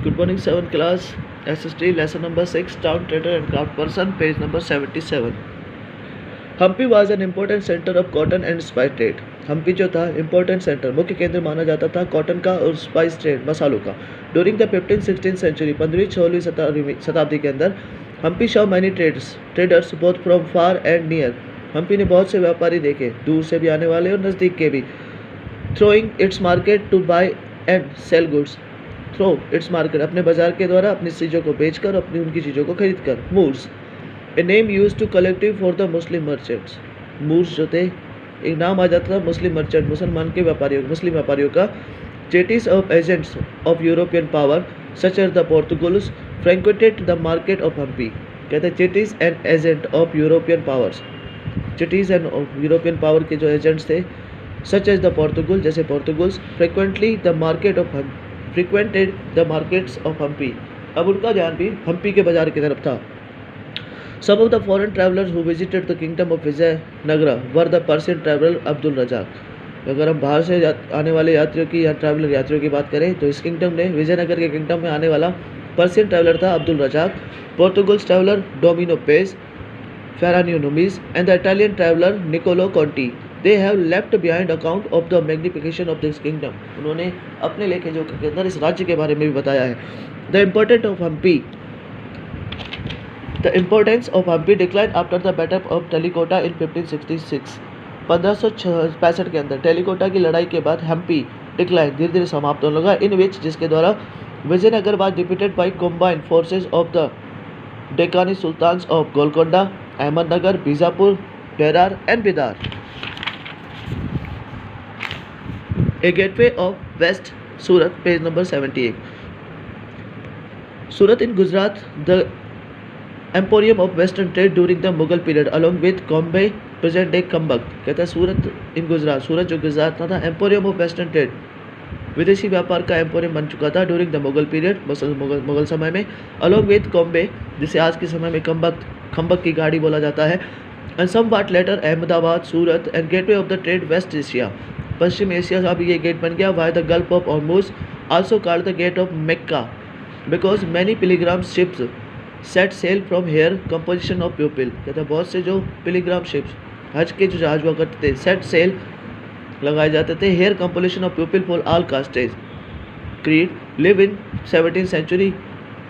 Good morning, 7th class. SST lesson number 6, Town Trader and Craft Person, page number 77. Hampi was an important center of cotton and spice trade. Hampi जो था important center, मुख्य केंद्र माना जाता था cotton का और स्पाइस ट्रेड, मसालों का. During the 15th-16th century, 15वीं-16वीं शताब्दी के अंदर Hampi saw many traders both from far and near. Hampi ने बहुत से व्यापारी देखे, दूर से भी आने वाले और नज़दीक के भी. Throwing its market to buy and sell goods. Through its market, अपने बाजार के द्वारा अपनी चीज़ों को बेचकर अपनी उनकी चीज़ों को खरीद कर. Moors, a name use to collective for the Muslim merchants. Moors जो थे एक नाम आ जाता था मुस्लिम मर्चेंट, मुसलमान के व्यापारियों, मुस्लिम व्यापारियों का. Chetties of agents of European power such as the Portuguese frequented the market of Hampi. कहते हैं chetties and agent of European powers, chetties and European power के जो एजेंट्स थे सच एज द पोर्तुगल, जैसे Portuguese, frequented the markets of Hampi. अब उनका ध्यान भी हम्पी के बाजार की तरफ था. Some of the foreign travellers who visited the kingdom of Vijayanagara were the Persian traveller Abdul Razzaq. अगर हम बाहर से आने वाले यात्रियों की या ट्रैवलर यात्रियों की बात करें तो इस किंगडम ने विजयनगर के किंगडम में आने वाला पर्शियन ट्रैवलर था Abdul Razzaq. Portuguese traveller Domingo Paes, Fernao Nuniz and the Italian traveller Niccolo Conti. They have left behind account of the magnification of this kingdom. उन्होंने अपने लेखे जो के अंदर इस राज्य के बारे में भी बताया है. The importance of Hampi declined after the battle of Talikota in 1566. 1565 के अंदर टेलीकोटा की लड़ाई के बाद हम्पी डिक्लाइन धीरे धीरे समाप्त होने लगा. इन विच जिसके द्वारा Vijayanagar was defeated by combined forces of the Deccanese Sultans of Golconda, Ahmednagar, Bijapur, Berar and Bidar. A gateway of West Surat, page number 78. Surat in Gujarat, the emporium of Western trade during the Mughal period, along with Bombay, present day Kambak. कहता है सूरत इन गुजरात, सूरत जो गुजरात था emporium of western trade, विदेशी व्यापार का emporium बन चुका था during the Mughal period, Mughal समय में. अलॉन्ग विद कॉम्बे, जिसे आज के समय में खम्बक की गाड़ी बोला जाता है. And somewhat later Ahmedabad, Surat and gateway of the trade west Asia. पश्चिम एशिया का भी ये गेट बन गया. Via the Gulf of Ormuz, also called the gate of Mecca, because many pilgrim ships set sail from here. Composition of people, कहते हैं बहुत से जो पिलीग्राम शिप्स, हज के जो जहाज हुआ करते थे, सेट सेल लगाए जाते थे. Here composition of people for all castes creed live in 17th century,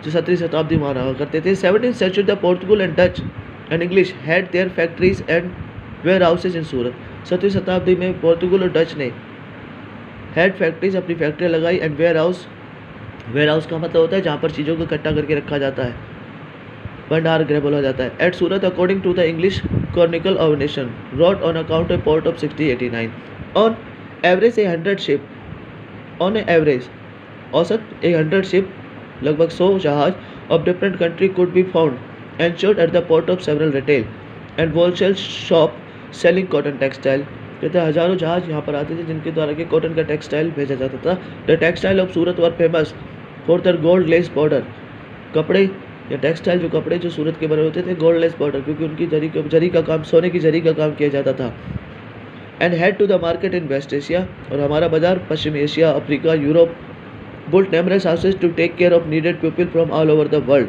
जो 17वीं शताब्दी में रहा करते थे. 17th century the Portugal and Dutch and English had their factories and warehouses in Surat. 17वीं शताब्दी में पोर्तुगल और डच ने हेड फैक्ट्रीज, अपनी फैक्ट्रियाँ लगाई. एंड वेयर हाउस का मतलब होता है जहाँ पर चीज़ों को इकट्ठा करके रखा जाता है, भंडार गृह बोला जाता है. At Surat according to the English chronicle of nation wrote on account of port of 1689 on average 100 ship, on average औसत 100 शिप, लगभग 100 जहाज of different country could be found ensured at the port of several retail and wholesale shop selling cotton textile. कहते हैं हजारों जहाज यहाँ पर आते थे जिनके द्वारा के कॉटन का टेक्सटाइल भेजा जाता था. The textile of Surat were famous for their gold lace border. कपड़े या टेक्सटाइल जो कपड़े जो सूरत के बने होते थे गोल्ड लेस बॉर्डर, क्योंकि उनकी जरी का काम, सोने की जरी का काम किया जाता था. And head to the market in West Asia, और हमारा बाजार पश्चिम एशिया, Africa, Europe. Built numerous houses to take care of needed people from all over the world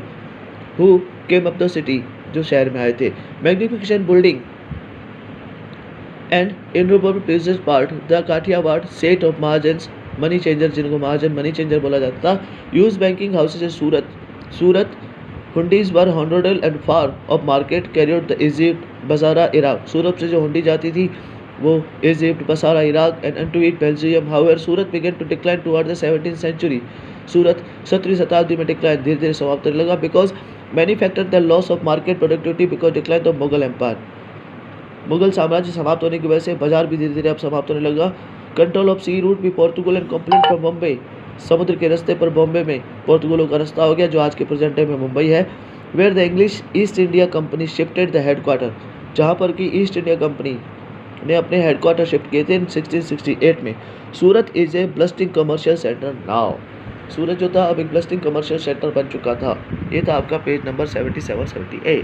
who came up the city, जो शहर में आए थे. मैग्निफिकेशन बिल्डिंग एंड इनरूबल business part the Kathiawar set of mahajans money changer, जिनको महाजन money changer बोला जाता था. Use banking houses Surat hundis were हॉन्डोडल and far of market carried the Egypt, Basra, Iraq. Surat से जो हुंडी जाती थी वो Egypt, Basra, Iraq and to it Belgium. However Surat began to decline toward the 17th century. Surat 17वीं शताब्दी में डिक्लाइन धीरे धीरे समाप्त होने लगा. Because many factor the loss of market productivity because decline of Mughal empire. Mughal साम्राज्य समाप्त होने की वजह से बाजार भी धीरे धीरे अब समाप्त होने लगा. कंट्रोल ऑफ सी रूट भी Portugal and complete from Bombay. समुद्र के रास्ते पर बॉम्बे में पोर्तुगलों का रास्ता हो गया, जो आज के प्रेजेंट टाइम में मुंबई है. Where the English East India company shifted the headquarter, जहाँ पर कि ईस्ट इंडिया कंपनी ने अपने हेडक्वार्टर शिफ्ट किए थे 1668 में. Surat is a bustling commercial centre now. Surat जो था अब एक ब्लस्टिंग कमर्शियल सेंटर बन चुका था. ये था आपका पेज नंबर 77-78.